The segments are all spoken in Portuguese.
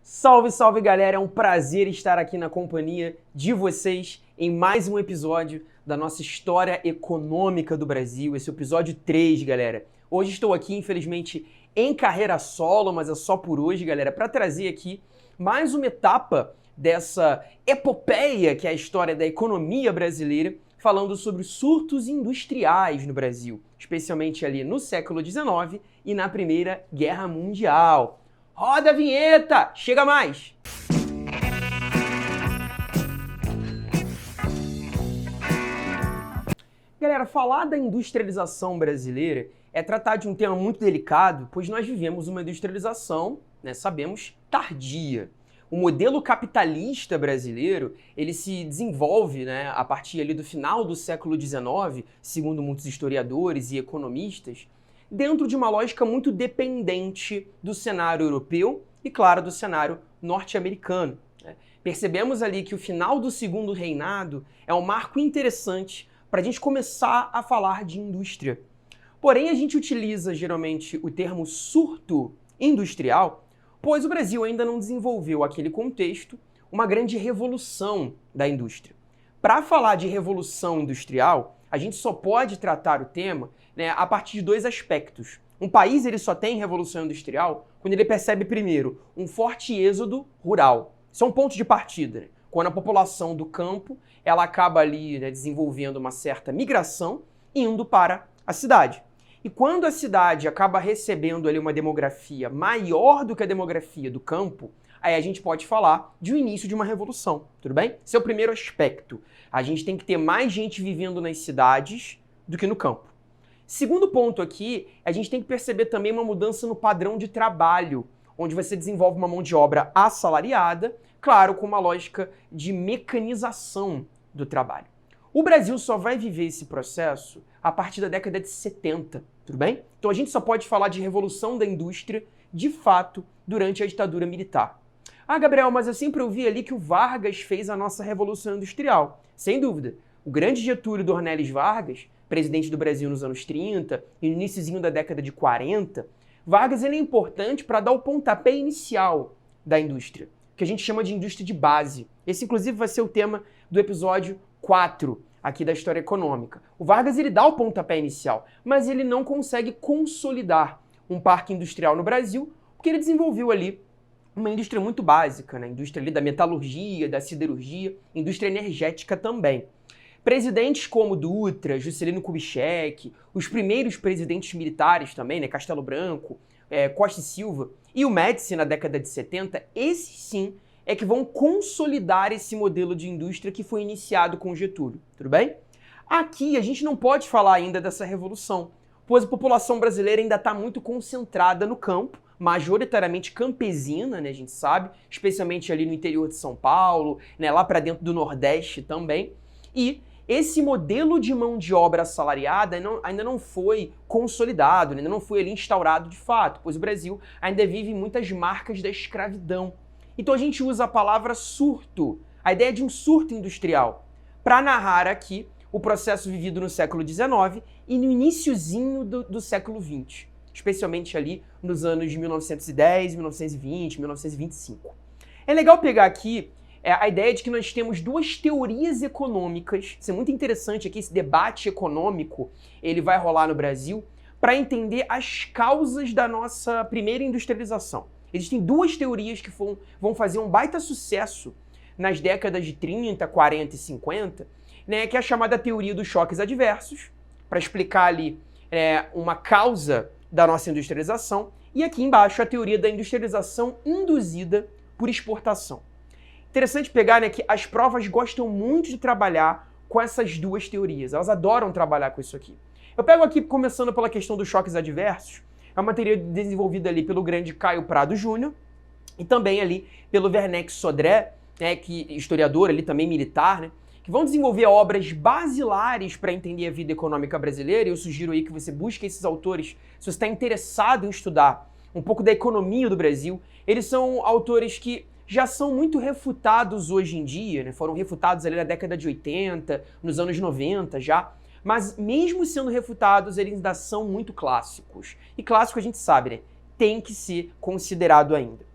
Salve, salve galera, é um prazer estar aqui na companhia de vocês em mais um episódio da nossa história econômica do Brasil, esse episódio 3, galera. Hoje estou aqui, infelizmente, em carreira solo, mas é só por hoje, galera, para trazer aqui mais uma etapa dessa epopeia que é a história da economia brasileira, falando sobre os surtos industriais no Brasil, especialmente ali no século XIX e na Primeira Guerra Mundial. Roda a vinheta! Chega mais! Galera, falar da industrialização brasileira é tratar de um tema muito delicado, pois nós vivemos uma industrialização, sabemos, tardia. O modelo capitalista brasileiro, ele se desenvolve a partir ali do final do século XIX, segundo muitos historiadores e economistas, dentro de uma lógica muito dependente do cenário europeu e, claro, do cenário norte-americano. Percebemos ali que o final do segundo reinado é um marco interessante para a gente começar a falar de indústria. Porém, a gente utiliza geralmente o termo surto industrial, pois o Brasil ainda não desenvolveu aquele contexto, uma grande revolução da indústria. Para falar de revolução industrial, a gente só pode tratar o tema a partir de dois aspectos. Um país ele só tem revolução industrial quando ele percebe, primeiro, um forte êxodo rural. Isso é um ponto de partida. Quando a população do campo ela acaba ali desenvolvendo uma certa migração, indo para a cidade. E quando a cidade acaba recebendo ali uma demografia maior do que a demografia do campo, aí a gente pode falar de um início de uma revolução, tudo bem? Esse é o primeiro aspecto. A gente tem que ter mais gente vivendo nas cidades do que no campo. Segundo ponto aqui, a gente tem que perceber também uma mudança no padrão de trabalho, onde você desenvolve uma mão de obra assalariada, claro, com uma lógica de mecanização do trabalho. O Brasil só vai viver esse processo a partir da década de 70, tudo bem? Então a gente só pode falar de revolução da indústria, de fato, durante a ditadura militar. Ah, Gabriel, mas eu sempre ouvi ali que o Vargas fez a nossa revolução industrial. Sem dúvida. O grande Getúlio Dornelles Vargas, presidente do Brasil nos anos 30 e no iniciozinho da década de 40, Vargas ele é importante para dar o pontapé inicial da indústria, que a gente chama de indústria de base. Esse, inclusive, vai ser o tema do episódio 4 aqui da História Econômica. O Vargas ele dá o pontapé inicial, mas ele não consegue consolidar um parque industrial no Brasil, porque ele desenvolveu ali uma indústria muito básica, a indústria ali da metalurgia, da siderurgia, indústria energética também. Presidentes como Dutra, Juscelino Kubitschek, os primeiros presidentes militares também, Castelo Branco, Costa e Silva, e o Médici na década de 70, esses sim é que vão consolidar esse modelo de indústria que foi iniciado com Getúlio, tudo bem? Aqui a gente não pode falar ainda dessa revolução, pois a população brasileira ainda está muito concentrada no campo, majoritariamente campesina, a gente sabe, especialmente ali no interior de São Paulo, lá para dentro do Nordeste também, e esse modelo de mão de obra assalariada ainda não foi consolidado, ainda não foi ali instaurado de fato, pois o Brasil ainda vive muitas marcas da escravidão. Então a gente usa a palavra surto, a ideia de um surto industrial, para narrar aqui o processo vivido no século XIX e no iniciozinho do século XX, especialmente ali nos anos de 1910, 1920, 1925. É legal pegar aqui a ideia de que nós temos duas teorias econômicas. Isso é muito interessante aqui, esse debate econômico, ele vai rolar no Brasil para entender as causas da nossa primeira industrialização. Existem duas teorias que vão fazer um baita sucesso nas décadas de 30, 40 e 50, que é a chamada teoria dos choques adversos, para explicar ali uma causa da nossa industrialização, e aqui embaixo a teoria da industrialização induzida por exportação. Interessante pegar que as provas gostam muito de trabalhar com essas duas teorias, elas adoram trabalhar com isso aqui. Eu pego aqui, começando pela questão dos choques adversos, é uma teoria desenvolvida ali pelo grande Caio Prado Júnior e também ali pelo Werneck Sodré, que historiador ali também militar, que vão desenvolver obras basilares para entender a vida econômica brasileira, e eu sugiro aí que você busque esses autores se você está interessado em estudar um pouco da economia do Brasil. Eles são autores que já são muito refutados hoje em dia, foram refutados ali na década de 80, nos anos 90 já, mas mesmo sendo refutados, eles ainda são muito clássicos. E clássico a gente sabe, tem que ser considerado ainda.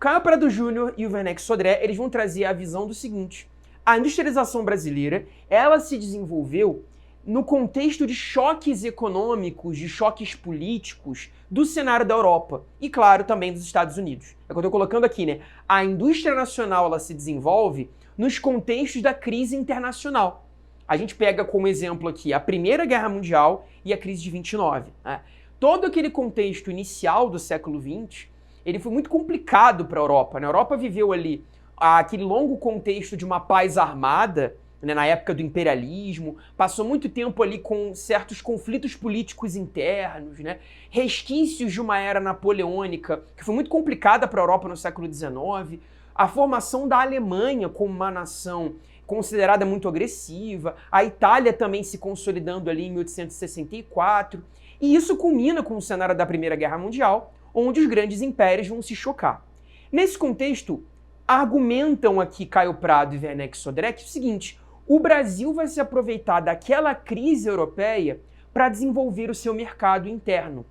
Caio Prado Júnior e o Werneck Sodré, eles vão trazer a visão do seguinte: a industrialização brasileira, ela se desenvolveu no contexto de choques econômicos, de choques políticos do cenário da Europa e, claro, também dos Estados Unidos. É o que eu estou colocando aqui, né? A indústria nacional, ela se desenvolve nos contextos da crise internacional. A gente pega como exemplo aqui a Primeira Guerra Mundial e a crise de 29. Né? Todo aquele contexto inicial do século XX, ele foi muito complicado para a Europa. Né? A Europa viveu ali aquele longo contexto de uma paz armada, né, na época do imperialismo, passou muito tempo ali com certos conflitos políticos internos, né, resquícios de uma era napoleônica que foi muito complicada para a Europa no século XIX, a formação da Alemanha como uma nação considerada muito agressiva, a Itália também se consolidando ali em 1864, e isso culmina com o cenário da Primeira Guerra Mundial, onde os grandes impérios vão se chocar. Nesse contexto, argumentam aqui Caio Prado e Werneck Sodré que é o seguinte: o Brasil vai se aproveitar daquela crise europeia para desenvolver o seu mercado interno.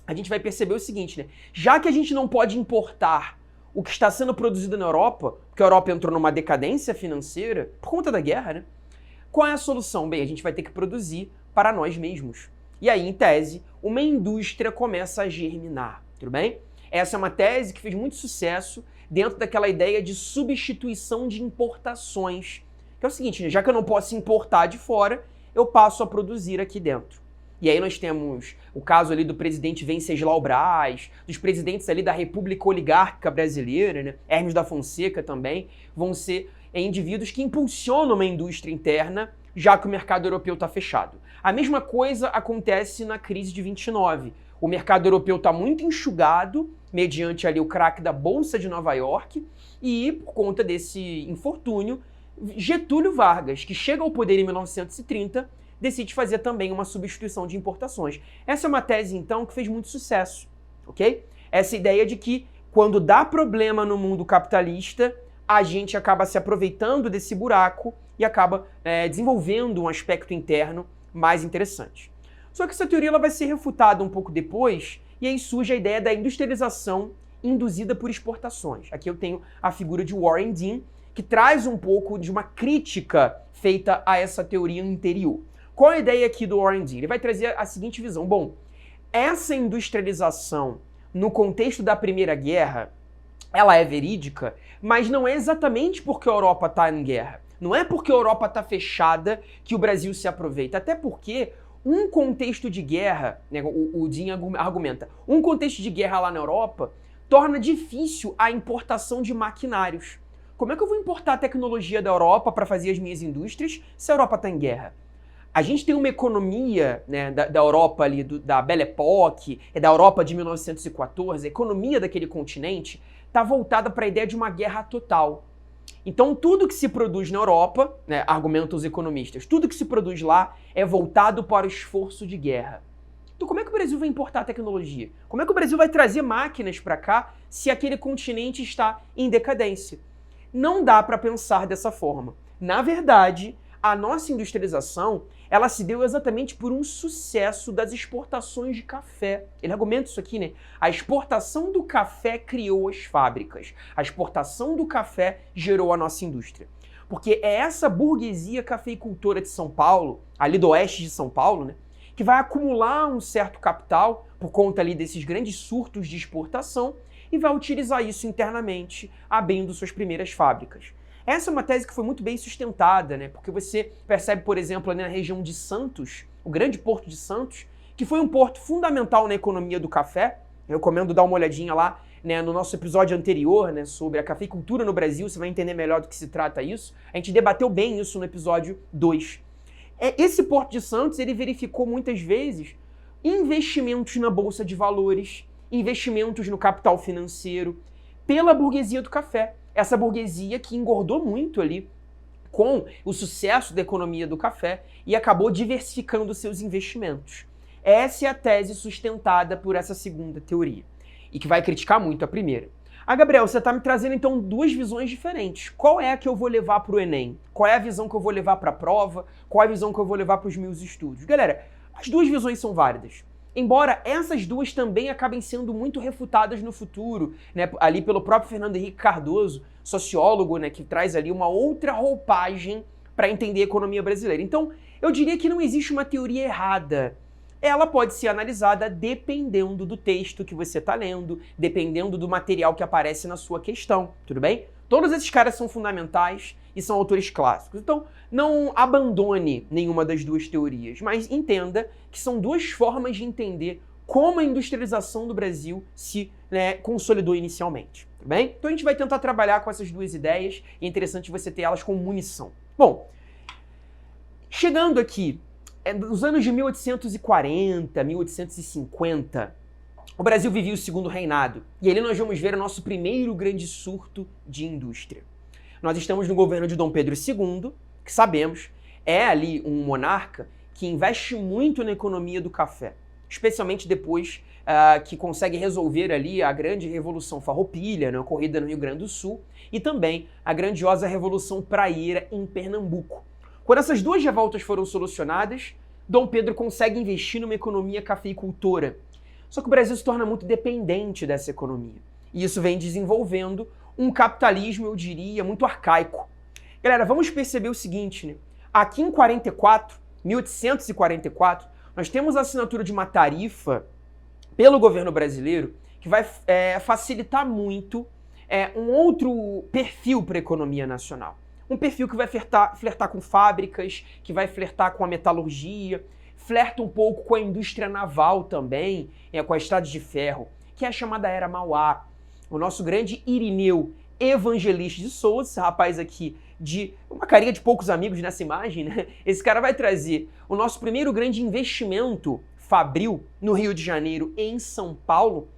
A gente vai perceber o seguinte, né? Já que a gente não pode importar o que está sendo produzido na Europa, porque a Europa entrou numa decadência financeira por conta da guerra, né? Qual é a solução? Bem, a gente vai ter que produzir para nós mesmos. E aí, em tese, uma indústria começa a germinar, tudo bem? Essa é uma tese que fez muito sucesso dentro daquela ideia de substituição de importações. Que é o seguinte, né? Já que eu não posso importar de fora, eu passo a produzir aqui dentro. E aí nós temos o caso ali do presidente Venceslau Braz, dos presidentes ali da República Oligárquica Brasileira, né? Hermes da Fonseca também, vão ser indivíduos que impulsionam uma indústria interna, já que o mercado europeu está fechado. A mesma coisa acontece na crise de 29. O mercado europeu está muito enxugado, mediante ali o craque da Bolsa de Nova York, e por conta desse infortúnio, Getúlio Vargas, que chega ao poder em 1930, decide fazer também uma substituição de importações. Essa é uma tese, então, que fez muito sucesso, ok? Essa ideia de que, quando dá problema no mundo capitalista, a gente acaba se aproveitando desse buraco e acaba desenvolvendo um aspecto interno mais interessante. Só que essa teoria ela vai ser refutada um pouco depois, e aí surge a ideia da industrialização induzida por exportações. Aqui eu tenho a figura de Warren Dean, que traz um pouco de uma crítica feita a essa teoria anterior. Qual a ideia aqui do Warren Dean? Ele vai trazer a seguinte visão. Bom, essa industrialização no contexto da Primeira Guerra, ela é verídica, mas não é exatamente porque a Europa está em guerra. Não é porque a Europa está fechada que o Brasil se aproveita. Até porque um contexto de guerra, né, o Dean argumenta, um contexto de guerra lá na Europa torna difícil a importação de maquinários. Como é que eu vou importar a tecnologia da Europa para fazer as minhas indústrias se a Europa está em guerra? A gente tem uma economia, né, da Europa ali, da Belle Époque, da Europa de 1914, a economia daquele continente está voltada para a ideia de uma guerra total. Então tudo que se produz na Europa, né, argumentam os economistas, tudo que se produz lá é voltado para o esforço de guerra. Então como é que o Brasil vai importar tecnologia? Como é que o Brasil vai trazer máquinas para cá se aquele continente está em decadência? Não dá para pensar dessa forma. Na verdade, a nossa industrialização, ela se deu exatamente por um sucesso das exportações de café. Ele argumenta isso aqui, né? A exportação do café criou as fábricas. A exportação do café gerou a nossa indústria. Porque é essa burguesia cafeicultora de São Paulo, ali do oeste de São Paulo, né, que vai acumular um certo capital por conta ali desses grandes surtos de exportação e vai utilizar isso internamente, abrindo suas primeiras fábricas. Essa é uma tese que foi muito bem sustentada, né? Porque você percebe, por exemplo, ali na região de Santos, o grande porto de Santos, que foi um porto fundamental na economia do café. Eu recomendo dar uma olhadinha lá, né, no nosso episódio anterior, né, sobre a cafeicultura no Brasil, você vai entender melhor do que se trata isso. A gente debateu bem isso no episódio 2. Esse porto de Santos, ele verificou muitas vezes investimentos na Bolsa de Valores, investimentos no capital financeiro, pela burguesia do café. Essa burguesia que engordou muito ali com o sucesso da economia do café e acabou diversificando seus investimentos. Essa é a tese sustentada por essa segunda teoria e que vai criticar muito a primeira. Gabriel, você está me trazendo então duas visões diferentes. Qual é a que eu vou levar para o Enem? Qual é a visão que eu vou levar para a prova? Qual é a visão que eu vou levar para os meus estudos? Galera, as duas visões são válidas. Embora essas duas também acabem sendo muito refutadas no futuro, né, ali pelo próprio Fernando Henrique Cardoso, sociólogo, né, que traz ali uma outra roupagem para entender a economia brasileira. Então, eu diria que não existe uma teoria errada. Ela pode ser analisada dependendo do texto que você está lendo, dependendo do material que aparece na sua questão, tudo bem? Todos esses caras são fundamentais e são autores clássicos. Então, não abandone nenhuma das duas teorias, mas entenda que são duas formas de entender como a industrialização do Brasil se consolidou inicialmente, tudo bem? Então a gente vai tentar trabalhar com essas duas ideias e é interessante você ter elas como munição. Bom, chegando aqui, nos anos de 1840, 1850, o Brasil vivia o segundo reinado. E ali nós vamos ver o nosso primeiro grande surto de indústria. Nós estamos no governo de Dom Pedro II, que sabemos é ali um monarca que investe muito na economia do café, especialmente depois que consegue resolver ali a grande Revolução Farroupilha, né, ocorrida no Rio Grande do Sul, e também a grandiosa Revolução Praieira em Pernambuco. Quando essas duas revoltas foram solucionadas, Dom Pedro consegue investir numa economia cafeicultora. Só que o Brasil se torna muito dependente dessa economia. E isso vem desenvolvendo um capitalismo, eu diria, muito arcaico. Galera, vamos perceber o seguinte, né? Aqui em 1844, nós temos a assinatura de uma tarifa pelo governo brasileiro que vai facilitar muito um outro perfil para a economia nacional. Um perfil que vai flertar com fábricas, que vai flertar com a metalurgia, flerta um pouco com a indústria naval também, com a estrada de ferro, que é a chamada Era Mauá. O nosso grande Irineu Evangelista de Souza, esse rapaz aqui de uma carinha de poucos amigos nessa imagem, né? Esse cara vai trazer o nosso primeiro grande investimento fabril no Rio de Janeiro e em São Paulo,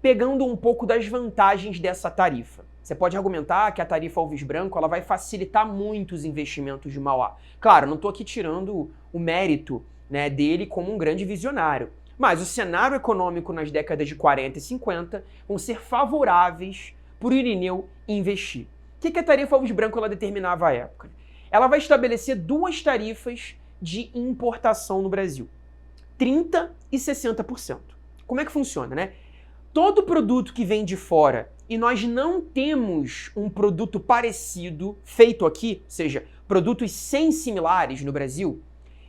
pegando um pouco das vantagens dessa tarifa. Você pode argumentar que a tarifa Alves Branco ela vai facilitar muito os investimentos de Mauá. Claro, não estou aqui tirando o mérito, né, dele como um grande visionário, mas o cenário econômico nas décadas de 40 e 50 vão ser favoráveis para o Irineu investir. O que a tarifa Alves Branco ela determinava à época? Ela vai estabelecer duas tarifas de importação no Brasil, 30% e 60%. Como é que funciona, né? Todo produto que vem de fora e nós não temos um produto parecido feito aqui, ou seja, produtos sem similares no Brasil,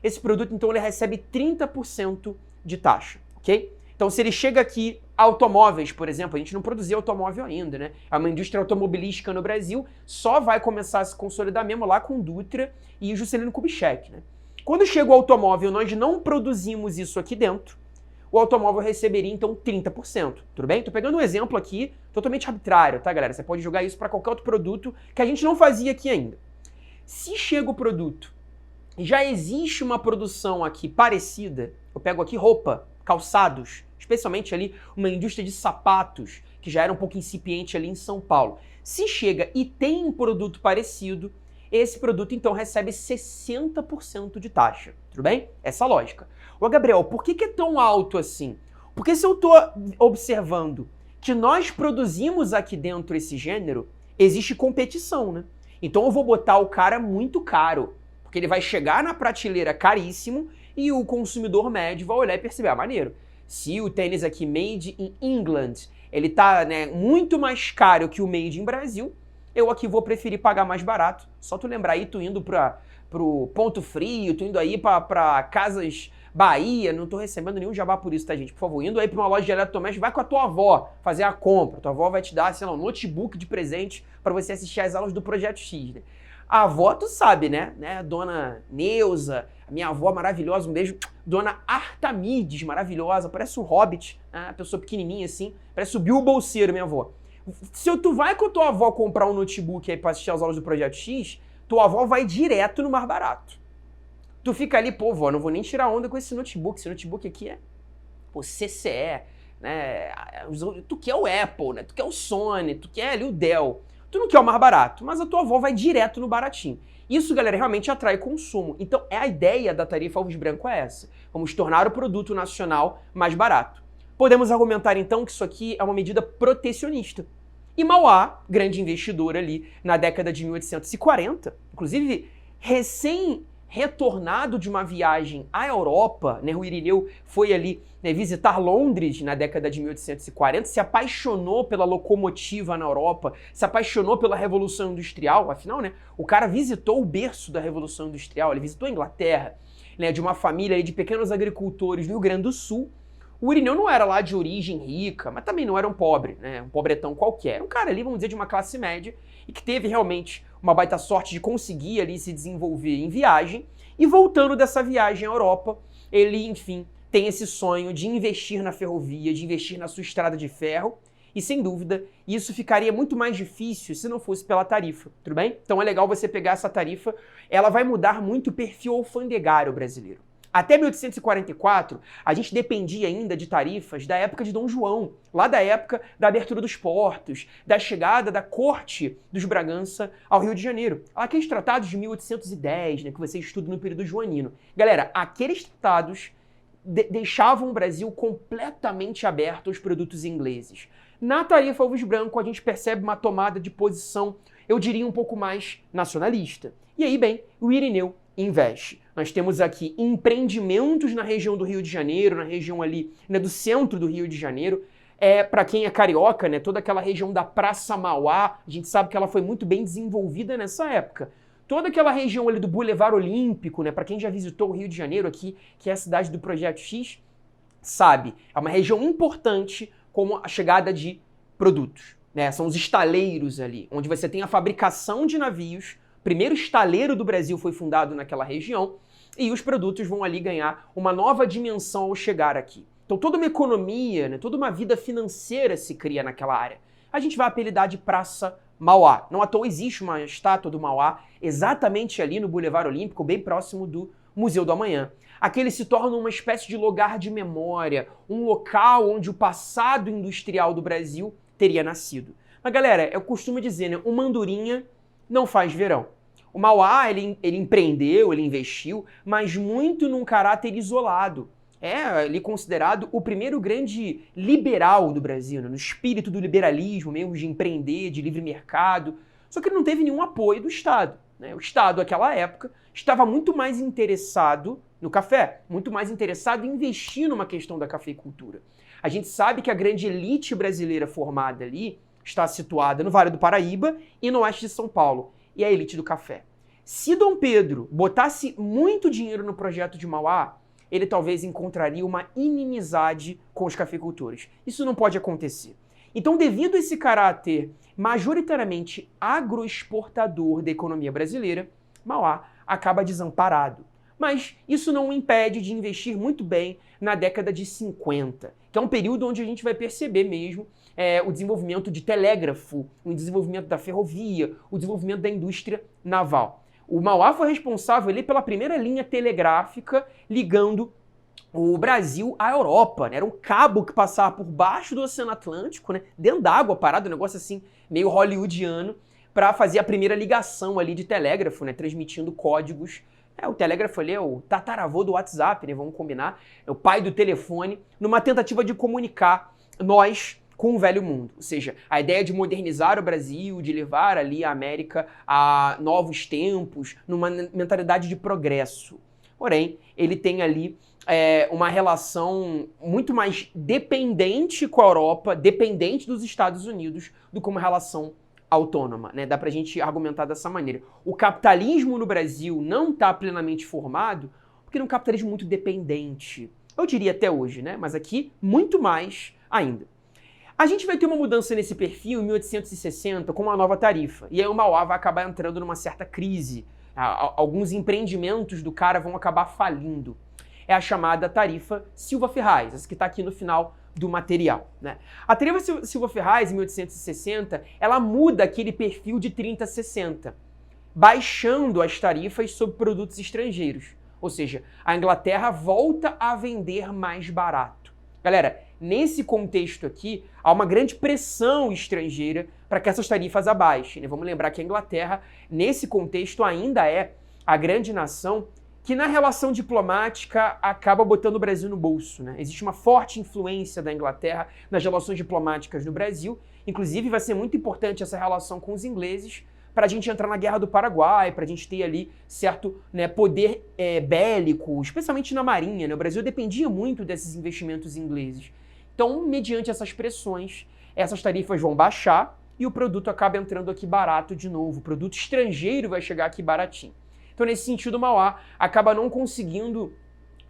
esse produto então ele recebe 30% de taxa, ok? Então se ele chega aqui, automóveis, por exemplo, a gente não produzia automóvel ainda, né? É uma indústria automobilística no Brasil, só vai começar a se consolidar mesmo lá com Dutra e Juscelino Kubitschek, né? Quando chega o automóvel, nós não produzimos isso aqui dentro, o automóvel receberia, então, 30%. Tudo bem? Tô pegando um exemplo aqui totalmente arbitrário, tá, galera? Você pode jogar isso para qualquer outro produto que a gente não fazia aqui ainda. Se chega o produto e já existe uma produção aqui parecida, eu pego aqui roupa, calçados, especialmente ali uma indústria de sapatos, que já era um pouco incipiente ali em São Paulo. Se chega e tem um produto parecido, esse produto, então, recebe 60% de taxa. Tudo bem? Essa é a lógica. Ô, Gabriel, por que é tão alto assim? Porque se eu estou observando que nós produzimos aqui dentro esse gênero, existe competição, né? Então eu vou botar o cara muito caro, porque ele vai chegar na prateleira caríssimo e o consumidor médio vai olhar e perceber, maneiro, se o tênis aqui made in England, ele tá, né, muito mais caro que o made in Brasil, eu aqui vou preferir pagar mais barato. Só tu lembrar aí, tu indo pro Ponto Frio, tu indo aí pra Casas Bahia, não tô recebendo nenhum jabá por isso, tá, gente? Por favor, indo aí pra uma loja de eletrodoméstico, vai com a tua avó fazer a compra. Tua avó vai te dar, sei lá, um notebook de presente pra você assistir às aulas do Projeto X, né? A avó, tu sabe, né? Dona Neuza, a minha avó maravilhosa, um beijo. Dona Artamides, maravilhosa, parece um hobbit, né? Pessoa pequenininha assim, parece o Bilbo Bolseiro, minha avó. Se tu vai com a tua avó comprar um notebook aí pra assistir às aulas do Projeto X, tua avó vai direto no mais barato. Tu fica ali, pô, vó, não vou nem tirar onda com esse notebook aqui é, pô, CCE, né? Tu quer o Apple, né? Tu quer o Sony, tu quer ali o Dell. Tu não quer o mais barato, mas a tua avó vai direto no baratinho. Isso, galera, realmente atrai consumo. Então, a ideia da tarifa Alves Branco é essa. Vamos tornar o produto nacional mais barato. Podemos argumentar, então, que isso aqui é uma medida protecionista. E Mauá, grande investidor ali na década de 1840, inclusive recém retornado de uma viagem à Europa, né? O Irineu foi ali, né, visitar Londres na década de 1840, se apaixonou pela locomotiva na Europa, se apaixonou pela Revolução Industrial, afinal, né, o cara visitou o berço da Revolução Industrial, ele visitou a Inglaterra, né, de uma família aí de pequenos agricultores do Rio Grande do Sul. O Irineu não era lá de origem rica, mas também não era um pobre, né, um pobretão qualquer, um cara ali, vamos dizer, de uma classe média, e que teve realmente uma baita sorte de conseguir ali se desenvolver em viagem, e voltando dessa viagem à Europa, ele, enfim, tem esse sonho de investir na ferrovia, de investir na sua estrada de ferro, e sem dúvida, isso ficaria muito mais difícil se não fosse pela tarifa, tudo bem? Então é legal você pegar essa tarifa, ela vai mudar muito o perfil alfandegário brasileiro. Até 1844, a gente dependia ainda de tarifas da época de Dom João, lá da época da abertura dos portos, da chegada da corte dos Bragança ao Rio de Janeiro. Aqueles tratados de 1810, né, que você estuda no período joanino. Galera, aqueles tratados deixavam o Brasil completamente aberto aos produtos ingleses. Na tarifa Ovos Branco, a gente percebe uma tomada de posição, eu diria, um pouco mais nacionalista. E aí, bem, o Irineu investe. Nós temos aqui empreendimentos na região do Rio de Janeiro, na região ali, né, do centro do Rio de Janeiro. Para quem é carioca, né, toda aquela região da Praça Mauá, a gente sabe que ela foi muito bem desenvolvida nessa época. Toda aquela região ali do Boulevard Olímpico, né, para quem já visitou o Rio de Janeiro aqui, que é a cidade do Projeto X, sabe, é uma região importante como a chegada de produtos, né? São os estaleiros ali, onde você tem a fabricação de navios. O primeiro estaleiro do Brasil foi fundado naquela região e os produtos vão ali ganhar uma nova dimensão ao chegar aqui. Então toda uma economia, né, toda uma vida financeira se cria naquela área. A gente vai apelidar de Praça Mauá. Não à toa existe uma estátua do Mauá exatamente ali no Boulevard Olímpico, bem próximo do Museu do Amanhã. Aqui ele se torna uma espécie de lugar de memória, um local onde o passado industrial do Brasil teria nascido. Mas galera, eu costumo dizer, né, uma andorinha não faz verão. O Mauá, ele empreendeu, ele investiu, mas muito num caráter isolado. É ele considerado o primeiro grande liberal do Brasil, né, no espírito do liberalismo mesmo, de empreender, de livre mercado. Só que ele não teve nenhum apoio do Estado, né? O Estado, naquela época, estava muito mais interessado no café, muito mais interessado em investir numa questão da cafeicultura. A gente sabe que a grande elite brasileira formada ali está situada no Vale do Paraíba e no oeste de São Paulo, e é a elite do café. Se Dom Pedro botasse muito dinheiro no projeto de Mauá, ele talvez encontraria uma inimizade com os cafeicultores. Isso não pode acontecer. Então, devido a esse caráter majoritariamente agroexportador da economia brasileira, Mauá acaba desamparado. Mas isso não o impede de investir muito bem na década de 50, que é um período onde a gente vai perceber mesmo o desenvolvimento de telégrafo, o desenvolvimento da ferrovia, o desenvolvimento da indústria naval. O Mauá foi responsável ali pela primeira linha telegráfica ligando o Brasil à Europa, né? Era um cabo que passava por baixo do Oceano Atlântico, né? Dentro d'água, parado, um negócio assim meio hollywoodiano, para fazer a primeira ligação ali de telégrafo, né? Transmitindo códigos. O telégrafo ali é o tataravô do WhatsApp, né? Vamos combinar. É o pai do telefone, numa tentativa de comunicar nós com o velho mundo. Ou seja, a ideia de modernizar o Brasil, de levar ali a América a novos tempos, numa mentalidade de progresso. Porém, ele tem ali uma relação muito mais dependente com a Europa, dependente dos Estados Unidos, do que uma relação autônoma, né? Dá pra gente argumentar dessa maneira. O capitalismo no Brasil não está plenamente formado porque é um capitalismo muito dependente. Eu diria até hoje, né? Mas aqui, muito mais ainda. A gente vai ter uma mudança nesse perfil em 1860 com uma nova tarifa. E aí o Mauá vai acabar entrando numa certa crise. Alguns empreendimentos do cara vão acabar falindo. É a chamada tarifa Silva Ferraz, essa que está aqui no final do material, né? A tarifa Silva Ferraz, em 1860, ela muda aquele perfil de 30-60, baixando as tarifas sobre produtos estrangeiros. Ou seja, a Inglaterra volta a vender mais barato. Galera, nesse contexto aqui, há uma grande pressão estrangeira para que essas tarifas abaixem, né? Vamos lembrar que a Inglaterra, nesse contexto, ainda é a grande nação que na relação diplomática acaba botando o Brasil no bolso, né? Existe uma forte influência da Inglaterra nas relações diplomáticas no Brasil. Inclusive, vai ser muito importante essa relação com os ingleses para a gente entrar na Guerra do Paraguai, para a gente ter ali certo, né, poder bélico, especialmente na marinha, né? O Brasil dependia muito desses investimentos ingleses. Então, mediante essas pressões, essas tarifas vão baixar e o produto acaba entrando aqui barato de novo. O produto estrangeiro vai chegar aqui baratinho. Então, nesse sentido, o Mauá acaba não conseguindo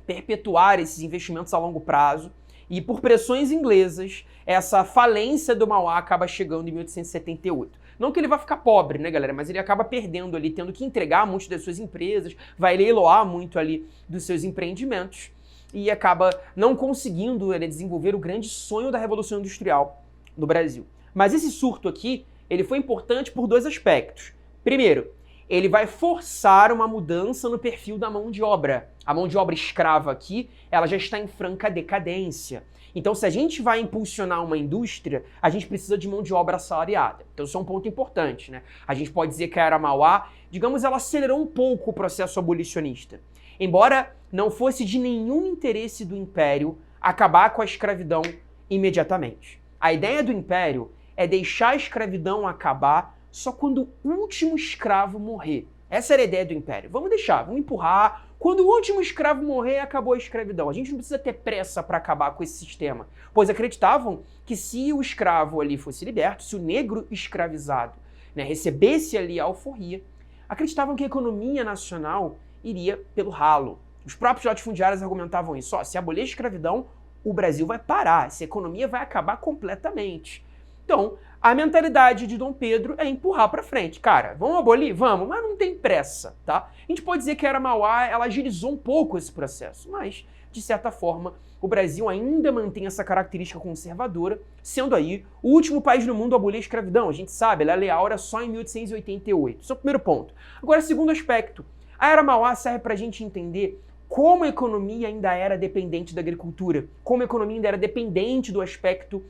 perpetuar esses investimentos a longo prazo. E por pressões inglesas, essa falência do Mauá acaba chegando em 1878. Não que ele vá ficar pobre, né, galera? Mas ele acaba perdendo ali, tendo que entregar muitas das suas empresas, vai leiloar muito ali dos seus empreendimentos e acaba não conseguindo desenvolver o grande sonho da Revolução Industrial no Brasil. Mas esse surto aqui, ele foi importante por dois aspectos. Primeiro, ele vai forçar uma mudança no perfil da mão de obra. A mão de obra escrava aqui, ela já está em franca decadência. Então, se a gente vai impulsionar uma indústria, a gente precisa de mão de obra assalariada. Então, isso é um ponto importante, né? A gente pode dizer que a Era Mauá, digamos, ela acelerou um pouco o processo abolicionista. Embora não fosse de nenhum interesse do Império acabar com a escravidão imediatamente. A ideia do Império é deixar a escravidão acabar só quando o último escravo morrer. Essa era a ideia do Império. Vamos deixar, vamos empurrar. Quando o último escravo morrer, acabou a escravidão. A gente não precisa ter pressa para acabar com esse sistema, pois acreditavam que se o escravo ali fosse liberto, se o negro escravizado, né, recebesse ali a alforria, acreditavam que a economia nacional iria pelo ralo. Os próprios latifundiários argumentavam isso. Se abolir a escravidão, o Brasil vai parar, essa economia vai acabar completamente. Então, a mentalidade de Dom Pedro é empurrar para frente. Cara, vamos abolir? Vamos, mas não tem pressa, tá? A gente pode dizer que a Era Mauá, ela agilizou um pouco esse processo, mas, de certa forma, o Brasil ainda mantém essa característica conservadora, sendo aí o último país no mundo a abolir a escravidão. A gente sabe, ela é Lei Áurea só em 1888. Esse é o primeiro ponto. Agora, segundo aspecto, a Era Mauá serve para a gente entender como a economia ainda era dependente da agricultura, como a economia ainda era dependente do aspecto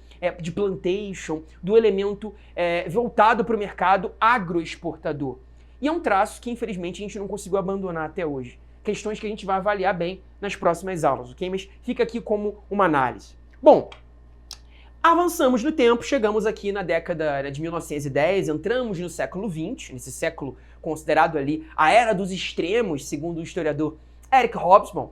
de plantation, do elemento voltado para o mercado agroexportador. E é um traço que, infelizmente, a gente não conseguiu abandonar até hoje. Questões que a gente vai avaliar bem nas próximas aulas, ok? Mas fica aqui como uma análise. Bom, avançamos no tempo, chegamos aqui na década de 1910, entramos no século XX, nesse século considerado ali a era dos extremos, segundo o historiador Eric Hobsbawm.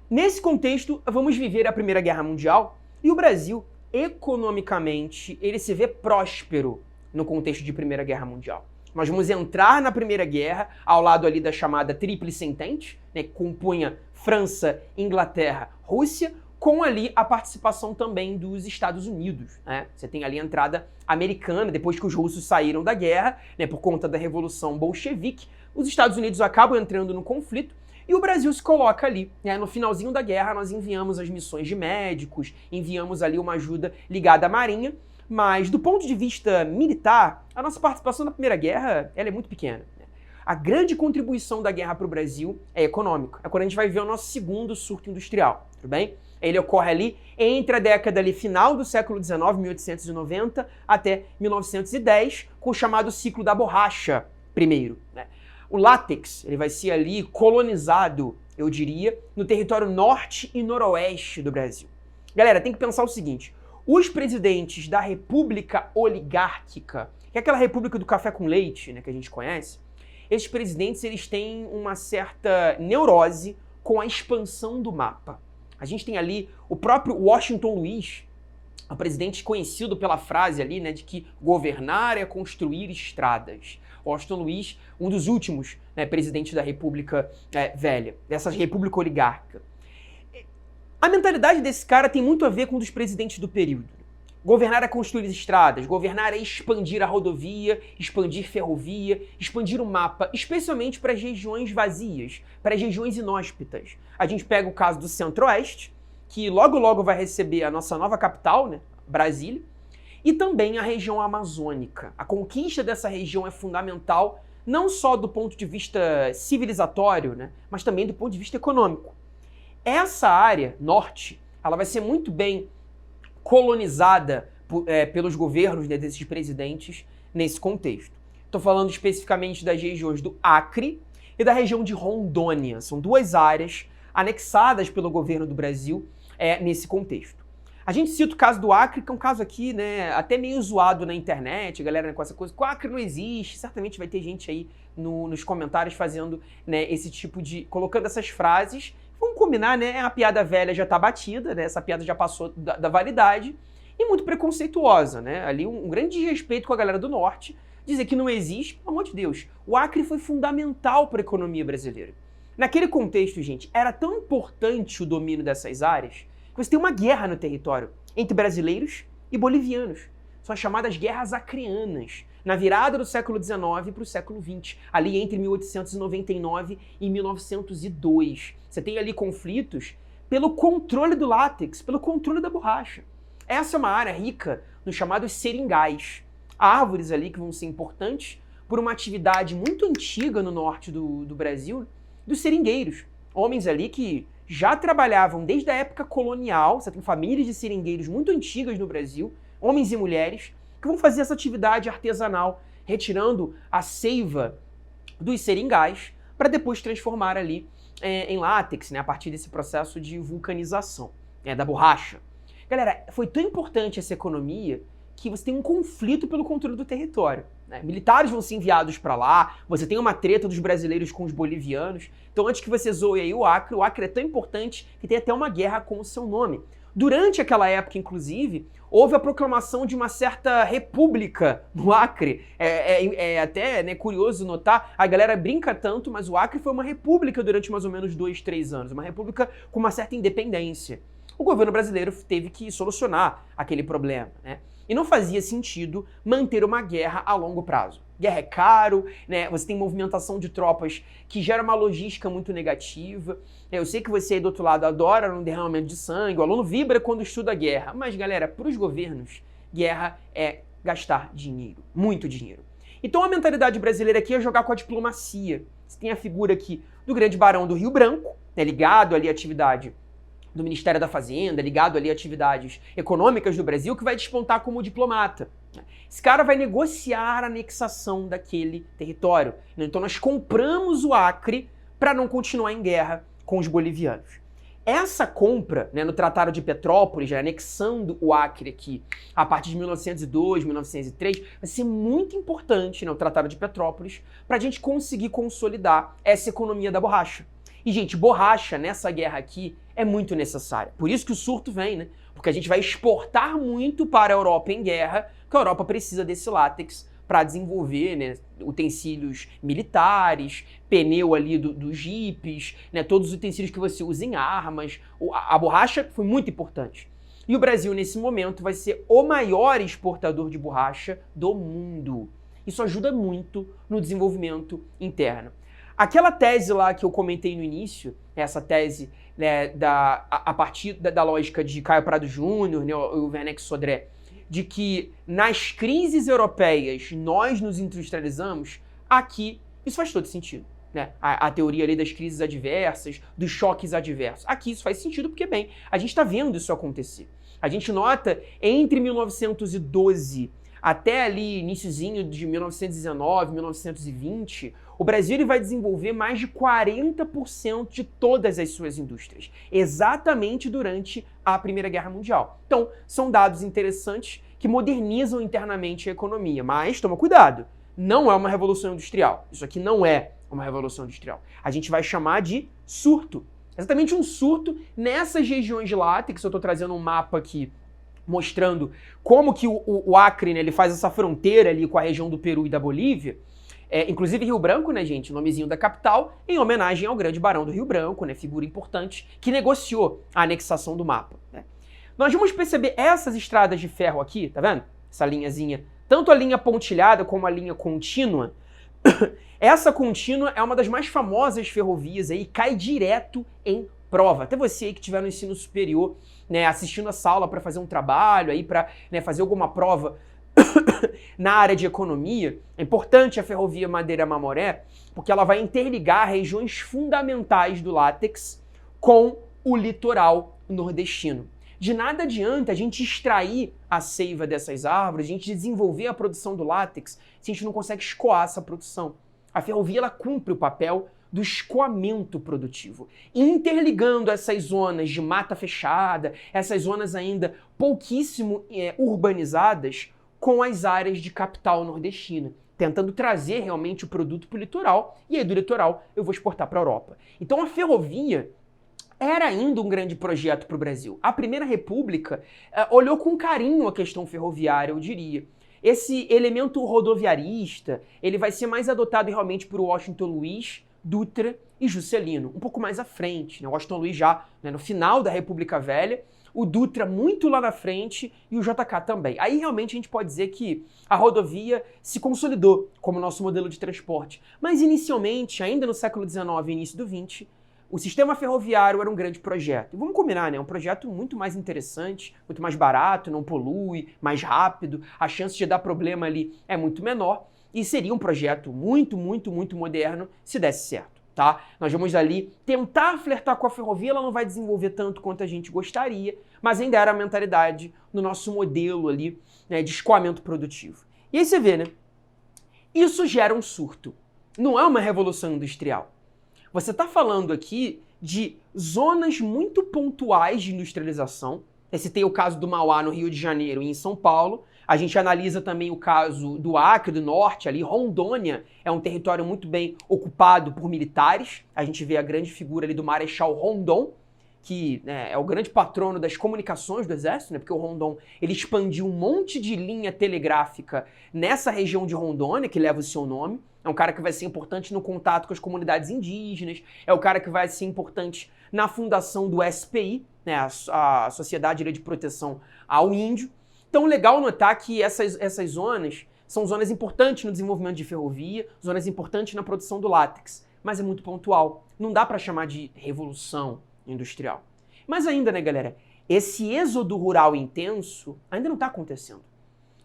Nesse contexto, vamos viver a Primeira Guerra Mundial e o Brasil, economicamente, ele se vê próspero no contexto de Primeira Guerra Mundial. Nós vamos entrar na Primeira Guerra ao lado ali da chamada Tríplice Entente, né, que compunha França, Inglaterra, Rússia, com ali a participação também dos Estados Unidos, né? Você tem ali a entrada americana, depois que os russos saíram da guerra, né, por conta da Revolução Bolchevique, os Estados Unidos acabam entrando no conflito, e o Brasil se coloca ali, né? No finalzinho da guerra, nós enviamos as missões de médicos, enviamos ali uma ajuda ligada à Marinha, mas do ponto de vista militar, a nossa participação na Primeira Guerra ela é muito pequena, né? A grande contribuição da guerra para o Brasil é econômica. É quando a gente vai ver o nosso segundo surto industrial, tudo bem? Ele ocorre ali entre a década ali, final do século XIX, 1890, até 1910, com o chamado ciclo da borracha primeiro, né? O látex, ele vai ser ali colonizado, eu diria, no território norte e noroeste do Brasil. Galera, tem que pensar o seguinte, os presidentes da República Oligárquica, que é aquela república do café com leite, né, que a gente conhece, esses presidentes eles têm uma certa neurose com a expansão do mapa. A gente tem ali o próprio Washington Luiz, um presidente conhecido pela frase ali, né, de que governar é construir estradas. Washington Luiz, um dos últimos, né, presidentes da República Velha, dessa República Oligárquica. A mentalidade desse cara tem muito a ver com um dos presidentes do período. Governar é construir estradas, governar é expandir a rodovia, expandir ferrovia, expandir o mapa, especialmente para as regiões vazias, para as regiões inóspitas. A gente pega o caso do Centro-Oeste, que logo logo vai receber a nossa nova capital, né, Brasília, e também a região amazônica. A conquista dessa região é fundamental, não só do ponto de vista civilizatório, né, mas também do ponto de vista econômico. Essa área norte, ela vai ser muito bem colonizada pelos governos, né, desses presidentes nesse contexto. Estou falando especificamente das regiões do Acre e da região de Rondônia. São duas áreas anexadas pelo governo do Brasil nesse contexto. A gente cita o caso do Acre, que é um caso aqui, né, até meio zoado na internet, a galera, né, com essa coisa, que o Acre não existe, certamente vai ter gente aí nos comentários fazendo, né, esse tipo de, colocando essas frases. Vamos combinar, né, a piada velha já tá batida, né, essa piada já passou da validade, e muito preconceituosa, né, ali um grande desrespeito com a galera do Norte, dizer que não existe, pelo amor de Deus. O Acre foi fundamental para a economia brasileira. Naquele contexto, gente, era tão importante o domínio dessas áreas que você tem uma guerra no território entre brasileiros e bolivianos. São as chamadas guerras acreanas, na virada do século XIX para o século XX, ali entre 1899 e 1902. Você tem ali conflitos pelo controle do látex, pelo controle da borracha. Essa é uma área rica nos chamados seringais, árvores ali que vão ser importantes por uma atividade muito antiga no norte do Brasil, dos seringueiros. Homens ali que já trabalhavam desde a época colonial, você tem famílias de seringueiros muito antigas no Brasil, homens e mulheres, que vão fazer essa atividade artesanal, retirando a seiva dos seringais, para depois transformar ali em látex, né, a partir desse processo de vulcanização, da borracha. Galera, foi tão importante essa economia que você tem um conflito pelo controle do território, né? Militares vão ser enviados para lá, você tem uma treta dos brasileiros com os bolivianos. Então, antes que você zoe aí o Acre é tão importante que tem até uma guerra com o seu nome. Durante aquela época, inclusive, houve a proclamação de uma certa república no Acre. É até, né, curioso notar, a galera brinca tanto, mas o Acre foi uma república durante mais ou menos 2, 3 anos, uma república com uma certa independência. O governo brasileiro teve que solucionar aquele problema, né? E não fazia sentido manter uma guerra a longo prazo. Guerra é caro, né? Você tem movimentação de tropas que gera uma logística muito negativa. Eu sei que você aí do outro lado adora um derramamento de sangue, o aluno vibra quando estuda a guerra. Mas, galera, para os governos, guerra é gastar dinheiro, muito dinheiro. Então a mentalidade brasileira aqui é jogar com a diplomacia. Você tem a figura aqui do grande barão do Rio Branco, né, ligado ali à atividade do Ministério da Fazenda, ligado ali a atividades econômicas do Brasil, que vai despontar como diplomata. Esse cara vai negociar a anexação daquele território. Então nós compramos o Acre para não continuar em guerra com os bolivianos. Essa compra, né, no Tratado de Petrópolis, já anexando o Acre aqui, a partir de 1902, 1903, vai ser muito importante, né, o Tratado de Petrópolis, para a gente conseguir consolidar essa economia da borracha. E, gente, borracha nessa guerra aqui é muito necessária. Por isso que o surto vem, né? Porque a gente vai exportar muito para a Europa em guerra, porque a Europa precisa desse látex para desenvolver, né, utensílios militares, pneu ali dos jipes, né, todos os utensílios que você usa em armas. A borracha foi muito importante. E o Brasil, nesse momento, vai ser o maior exportador de borracha do mundo. Isso ajuda muito no desenvolvimento interno. Aquela tese lá que eu comentei no início, essa tese, né, a partir da lógica de Caio Prado Júnior, né, o Werneck Sodré, de que nas crises europeias nós nos industrializamos, aqui isso faz todo sentido. Né? A teoria ali das crises adversas, dos choques adversos. Aqui isso faz sentido porque, bem, a gente está vendo isso acontecer. A gente nota entre 1912 até ali iniciozinho de 1919, 1920, o Brasil ele vai desenvolver mais de 40% de todas as suas indústrias, exatamente durante a Primeira Guerra Mundial. Então, são dados interessantes que modernizam internamente a economia, mas toma cuidado, não é uma revolução industrial. Isso aqui não é uma revolução industrial. A gente vai chamar de surto. Exatamente um surto nessas regiões de látex. Eu estou trazendo um mapa aqui mostrando como que o Acre, né, ele faz essa fronteira ali com a região do Peru e da Bolívia. Inclusive Rio Branco, né, gente, o nomezinho da capital, em homenagem ao grande barão do Rio Branco, né, figura importante, que negociou a anexação do mapa. Né. Nós vamos perceber essas estradas de ferro aqui, tá vendo? Essa linhazinha, tanto a linha pontilhada como a linha contínua. Essa contínua é uma das mais famosas ferrovias aí, cai direto em prova. Até você aí que estiver no ensino superior, né, assistindo essa aula para fazer um trabalho, aí para, né, fazer alguma prova na área de economia, é importante a ferrovia Madeira-Mamoré, porque ela vai interligar regiões fundamentais do látex com o litoral nordestino. De nada adianta a gente extrair a seiva dessas árvores, a gente desenvolver a produção do látex, se a gente não consegue escoar essa produção. A ferrovia ela cumpre o papel do escoamento produtivo, interligando essas zonas de mata fechada, essas zonas ainda pouquíssimo urbanizadas, com as áreas de capital nordestina, tentando trazer realmente o produto para o litoral, e aí do litoral eu vou exportar para a Europa. Então a ferrovia era ainda um grande projeto para o Brasil. A Primeira República olhou com carinho a questão ferroviária, eu diria. Esse elemento rodoviarista, ele vai ser mais adotado realmente por Washington Luiz, Dutra e Juscelino, um pouco mais à frente, né? Washington Luiz já, né, no final da República Velha, o Dutra muito lá na frente e o JK também. Aí realmente a gente pode dizer que a rodovia se consolidou como nosso modelo de transporte. Mas inicialmente, ainda no século XIX e início do XX, o sistema ferroviário era um grande projeto. E vamos combinar, né? É um projeto muito mais interessante, muito mais barato, não polui, mais rápido, a chance de dar problema ali é muito menor e seria um projeto muito, muito, muito moderno se desse certo, tá? Nós vamos ali tentar flertar com a ferrovia, ela não vai desenvolver tanto quanto a gente gostaria, mas ainda era a mentalidade no nosso modelo ali, né, de escoamento produtivo. E aí você vê, né? Isso gera um surto. Não é uma revolução industrial. Você está falando aqui de zonas muito pontuais de industrialização. Esse tem o caso do Mauá no Rio de Janeiro e em São Paulo. A gente analisa também o caso do Acre, do Norte, ali. Rondônia é um território muito bem ocupado por militares. A gente vê a grande figura ali do Marechal Rondon, que, né, é o grande patrono das comunicações do Exército, né, porque o Rondon ele expandiu um monte de linha telegráfica nessa região de Rondônia, que leva o seu nome. É um cara que vai ser importante no contato com as comunidades indígenas, é o cara que vai ser importante na fundação do SPI, né, a Sociedade de Proteção ao Índio. Então, legal notar que essas zonas são zonas importantes no desenvolvimento de ferrovia, zonas importantes na produção do látex, mas é muito pontual. Não dá para chamar de revolução industrial. Mas ainda, né, galera, esse êxodo rural intenso ainda não está acontecendo.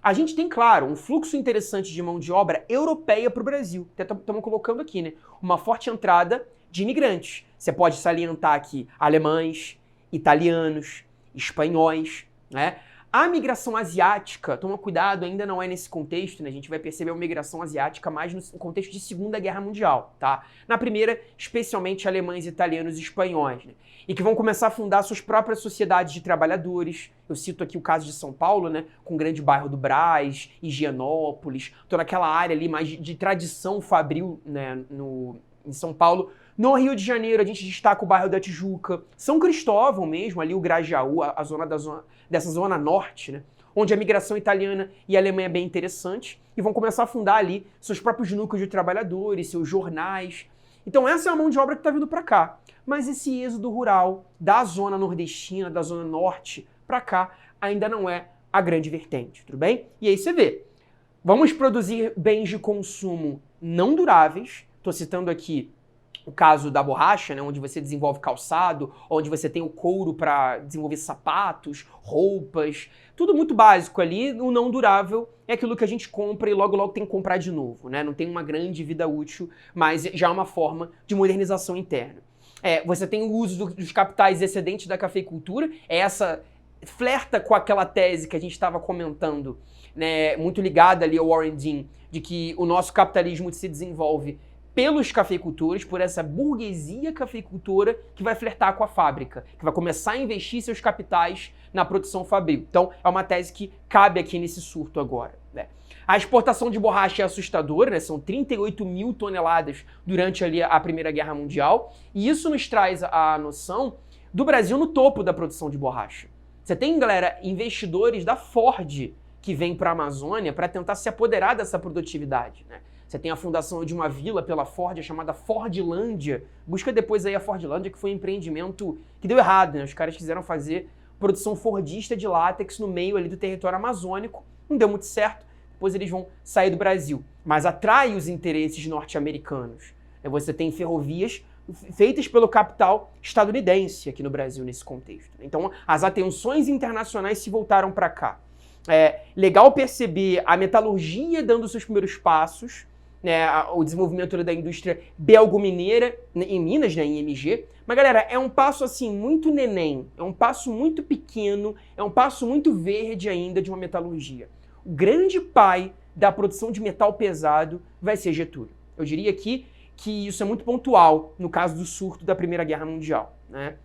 A gente tem, claro, um fluxo interessante de mão de obra europeia para o Brasil. Estamos colocando aqui, né? Uma forte entrada de imigrantes. Você pode salientar aqui alemães, italianos, espanhóis, né? A migração asiática, toma cuidado, ainda não é nesse contexto, né? A gente vai perceber uma migração asiática mais no contexto de Segunda Guerra Mundial, tá? Na primeira, especialmente alemães, italianos e espanhóis, né? E que vão começar a fundar suas próprias sociedades de trabalhadores. Eu cito aqui o caso de São Paulo, né? Com o grande bairro do Brás, Higienópolis, toda aquela área ali mais de tradição fabril, né? Em São Paulo. No Rio de Janeiro, a gente destaca o bairro da Tijuca, São Cristóvão mesmo, ali o Grajaú, dessa zona norte, né? Onde a migração italiana e alemã é bem interessante, e vão começar a fundar ali seus próprios núcleos de trabalhadores, seus jornais. Então essa é a mão de obra que está vindo para cá. Mas esse êxodo rural da zona nordestina, da zona norte para cá, ainda não é a grande vertente, tudo bem? E aí você vê, vamos produzir bens de consumo não duráveis, estou citando aqui o caso da borracha, né, onde você desenvolve calçado, onde você tem o couro para desenvolver sapatos, roupas, tudo muito básico ali. O não durável é aquilo que a gente compra e logo logo tem que comprar de novo, né? Não tem uma grande vida útil, mas já é uma forma de modernização interna. Você tem o uso dos capitais excedentes da cafeicultura, essa flerta com aquela tese que a gente estava comentando, né, muito ligada ali ao Warren Dean, de que o nosso capitalismo se desenvolve pelos cafeicultores, por essa burguesia cafeicultora que vai flertar com a fábrica, que vai começar a investir seus capitais na produção fabril. Então, é uma tese que cabe aqui nesse surto agora, né? A exportação de borracha é assustadora, né? São 38 mil toneladas durante ali a Primeira Guerra Mundial, e isso nos traz a noção do Brasil no topo da produção de borracha. Você tem, galera, investidores da Ford que vêm para a Amazônia para tentar se apoderar dessa produtividade, né? Você tem a fundação de uma vila pela Ford, chamada Fordlândia. Busca depois aí a Fordlândia, que foi um empreendimento que deu errado, né? Os caras quiseram fazer produção fordista de látex no meio ali do território amazônico. Não deu muito certo. Depois eles vão sair do Brasil. Mas atrai os interesses norte-americanos. Você tem ferrovias feitas pelo capital estadunidense aqui no Brasil, nesse contexto. Então, as atenções internacionais se voltaram para cá. É legal perceber a metalurgia dando seus primeiros passos, né, o desenvolvimento da indústria belgo-mineira em Minas, né, em MG. Mas, galera, é um passo assim muito neném, é um passo muito pequeno, é um passo muito verde ainda de uma metalurgia. O grande pai da produção de metal pesado vai ser Getúlio. Eu diria aqui que isso é muito pontual no caso do surto da Primeira Guerra Mundial, né?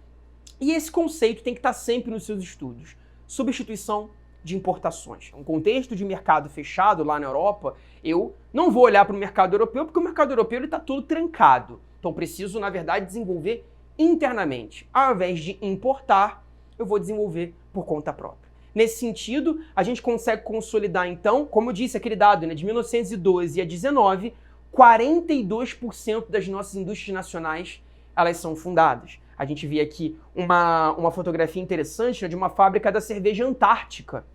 E esse conceito tem que estar sempre nos seus estudos. Substituição de importações. Um contexto de mercado fechado lá na Europa, eu não vou olhar para o mercado europeu, porque o mercado europeu está todo trancado. Então preciso, na verdade, desenvolver internamente. Ao invés de importar, eu vou desenvolver por conta própria. Nesse sentido, a gente consegue consolidar, então, como eu disse, aquele dado, né, de 1912 a 19, 42% das nossas indústrias nacionais, elas são fundadas. A gente vê aqui uma fotografia interessante, né, de uma fábrica da cerveja Antártica.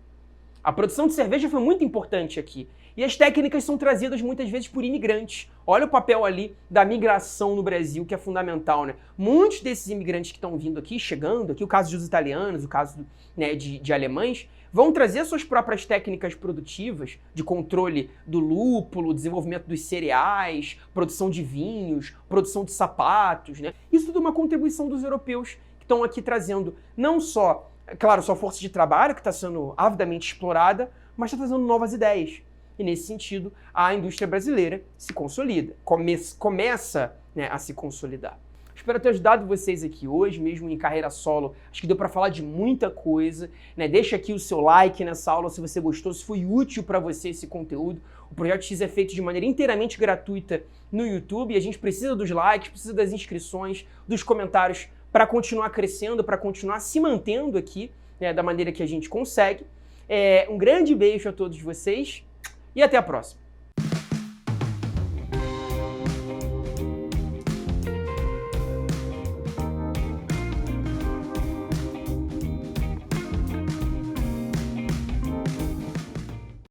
A produção de cerveja foi muito importante aqui. E as técnicas são trazidas muitas vezes por imigrantes. Olha o papel ali da migração no Brasil, que é fundamental, né? Muitos desses imigrantes que estão vindo aqui, chegando aqui, o caso dos italianos, o caso, né, de alemães, vão trazer suas próprias técnicas produtivas de controle do lúpulo, desenvolvimento dos cereais, produção de vinhos, produção de sapatos, né? Isso tudo é uma contribuição dos europeus que estão aqui trazendo não só, claro, sua força de trabalho, que está sendo avidamente explorada, mas está trazendo novas ideias. E nesse sentido, a indústria brasileira se consolida, começa, né, a se consolidar. Espero ter ajudado vocês aqui hoje, mesmo em carreira solo. Acho que deu para falar de muita coisa, né? Deixa aqui o seu like nessa aula se você gostou, se foi útil para você esse conteúdo. O Projeto X é feito de maneira inteiramente gratuita no YouTube e a gente precisa dos likes, precisa das inscrições, dos comentários para continuar crescendo, para continuar se mantendo aqui, né, da maneira que a gente consegue. Um grande beijo a todos vocês e até a próxima.